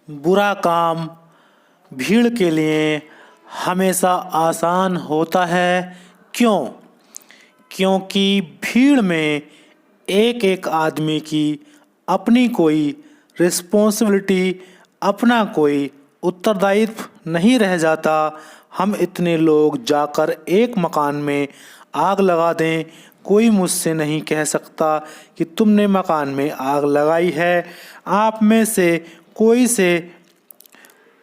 बुरा काम भीड़ के लिए हमेशा आसान होता है। क्यों? क्योंकि भीड़ में एक एक आदमी की अपनी कोई रिस्पॉन्सिबिलिटी, अपना कोई उत्तरदायित्व नहीं रह जाता। हम इतने लोग जाकर एक मकान में आग लगा दें, कोई मुझसे नहीं कह सकता कि तुमने मकान में आग लगाई है। आप में से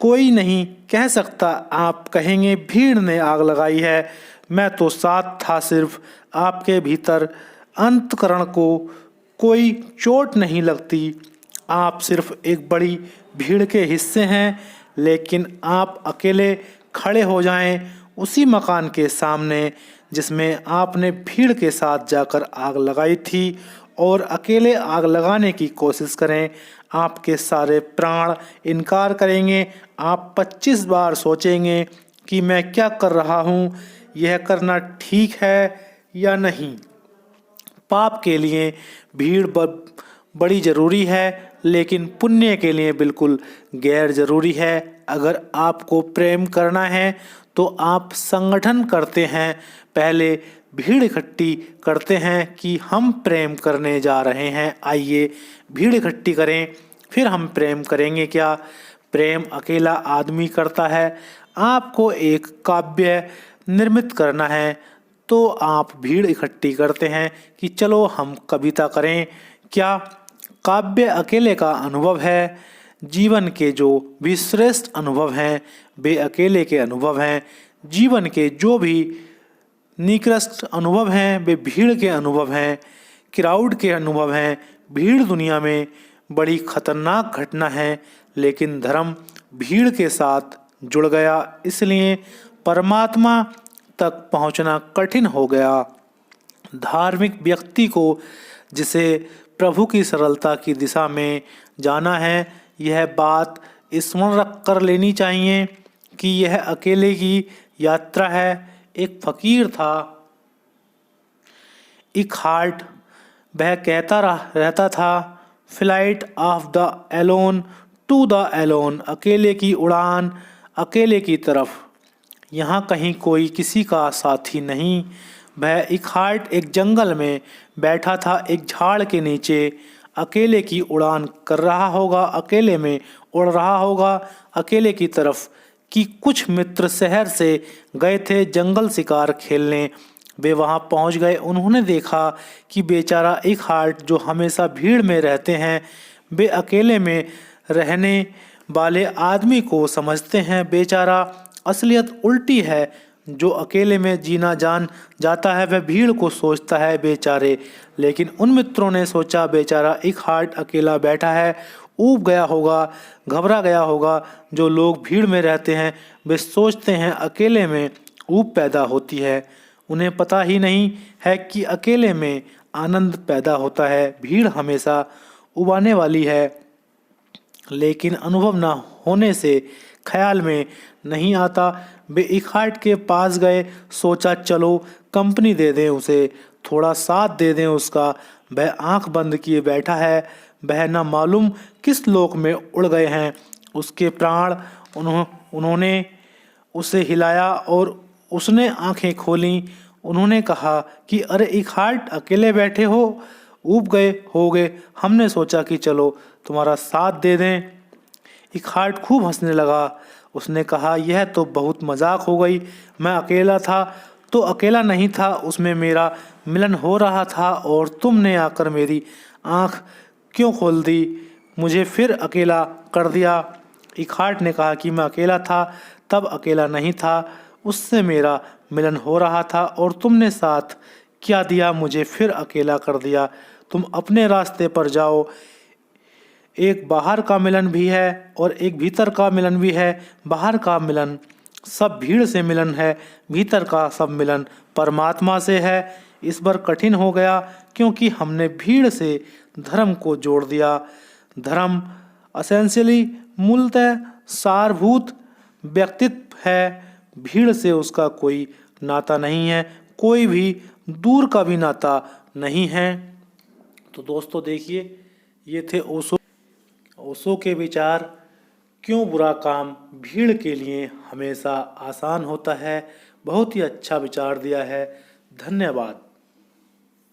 कोई नहीं कह सकता। आप कहेंगे भीड़ ने आग लगाई है। मैं तो साथ था सिर्फ। आपके भीतर अंतःकरण को कोई चोट नहीं लगती। आप सिर्फ एक बड़ी भीड़ के हिस्से हैं। लेकिन आप अकेले खड़े हो जाएं उसी मकान के सामने जिसमें आपने भीड़ के साथ जाकर आग लगाई थी, और अकेले आग लगाने की कोशिश करें। आपके सारे प्राण इनकार करेंगे। आप 25 बार सोचेंगे कि मैं क्या कर रहा हूँ, यह करना ठीक है या नहीं। पाप के लिए भीड़ बड़ी ज़रूरी है, लेकिन पुण्य के लिए बिल्कुल गैर ज़रूरी है। अगर आपको प्रेम करना है तो आप संगठन करते हैं, पहले भीड़ इकट्ठी करते हैं कि हम प्रेम करने जा रहे हैं, आइए भीड़ इकट्ठी करें, फिर हम प्रेम करेंगे। क्या प्रेम अकेला आदमी करता है? आपको एक काव्य निर्मित करना है तो आप भीड़ इकट्ठी करते हैं कि चलो हम कविता करें। क्या काव्य अकेले का अनुभव है? जीवन के जो भी श्रेष्ठ अनुभव हैं वे अकेले के अनुभव हैं। जीवन के जो भी निकृष्ट अनुभव हैं वे भीड़ के अनुभव हैं, क्राउड के अनुभव हैं। भीड़ दुनिया में बड़ी खतरनाक घटना है, लेकिन धर्म भीड़ के साथ जुड़ गया, इसलिए परमात्मा तक पहुंचना कठिन हो गया। धार्मिक व्यक्ति को जिसे प्रभु की सरलता की दिशा में जाना है, यह बात स्मरण रख कर लेनी चाहिए कि यह अकेले की यात्रा है। एक फकीर था, एक हार्ट, वह कहता रहता था, flight of the alone to the alone, अकेले की उड़ान अकेले की तरफ। यहाँ कहीं कोई किसी का साथी नहीं। वह एक हार्ट एक जंगल में बैठा था, एक झाड़ के नीचे, अकेले की उड़ान कर रहा होगा, अकेले में उड़ रहा होगा अकेले की तरफ। कि कुछ मित्र शहर से गए थे जंगल शिकार खेलने। वे वहां पहुंच गए। उन्होंने देखा कि बेचारा एक हार्ट जो हमेशा भीड़ में रहते हैं, वे अकेले में रहने वाले आदमी को समझते हैं बेचारा। असलियत उल्टी है। जो अकेले में जीना जान जाता है वह भीड़ को सोचता है बेचारे। लेकिन उन मित्रों ने सोचा बेचारा एक हार्ट अकेला बैठा है, ऊब गया होगा, घबरा गया होगा। जो लोग भीड़ में रहते हैं वे सोचते हैं अकेले में ऊब पैदा होती है। उन्हें पता ही नहीं है कि अकेले में आनंद पैदा होता है। भीड़ हमेशा उबाने वाली है, लेकिन अनुभव न होने से ख्याल में नहीं आता। वे एक हार्ट के पास गए, सोचा चलो कंपनी दे दें उसे, थोड़ा साथ दे दें उसका। वह आंख बंद किए बैठा है। वह न मालूम किस लोक में उड़ गए हैं उसके प्राण। उन्होंने उसे हिलाया और उसने आंखें खोलीं। उन्होंने कहा कि अरे एक हार्ट अकेले बैठे हो, ऊब गए होगे, हमने सोचा कि चलो तुम्हारा साथ दे दें। एक हार्ट खूब हंसने लगा। उसने कहा यह तो बहुत मजाक हो गई। मैं अकेला था तो अकेला नहीं था, उसमें मेरा मिलन हो रहा था और तुमने आकर मेरी आंख क्यों खोल दी, मुझे फिर अकेला कर दिया। एक हार्ट ने कहा कि मैं अकेला था तब अकेला नहीं था, उससे मेरा मिलन हो रहा था और तुमने साथ क्या दिया, मुझे फिर अकेला कर दिया। तुम अपने रास्ते पर जाओ। एक बाहर का मिलन भी है और एक भीतर का मिलन भी है। बाहर का मिलन सब भीड़ से मिलन है, भीतर का सब मिलन परमात्मा से है। इस बार कठिन हो गया क्योंकि हमने भीड़ से धर्म को जोड़ दिया। धर्म एसेंशियली मूलतः सारभूत व्यक्तित्व है। भीड़ से उसका कोई नाता नहीं है, कोई भी दूर का भी नाता नहीं है। तो दोस्तों देखिए, ये थे ओशो के विचार क्यों बुरा काम भीड़ के लिए हमेशा आसान होता है। बहुत ही अच्छा विचार दिया है। धन्यवाद।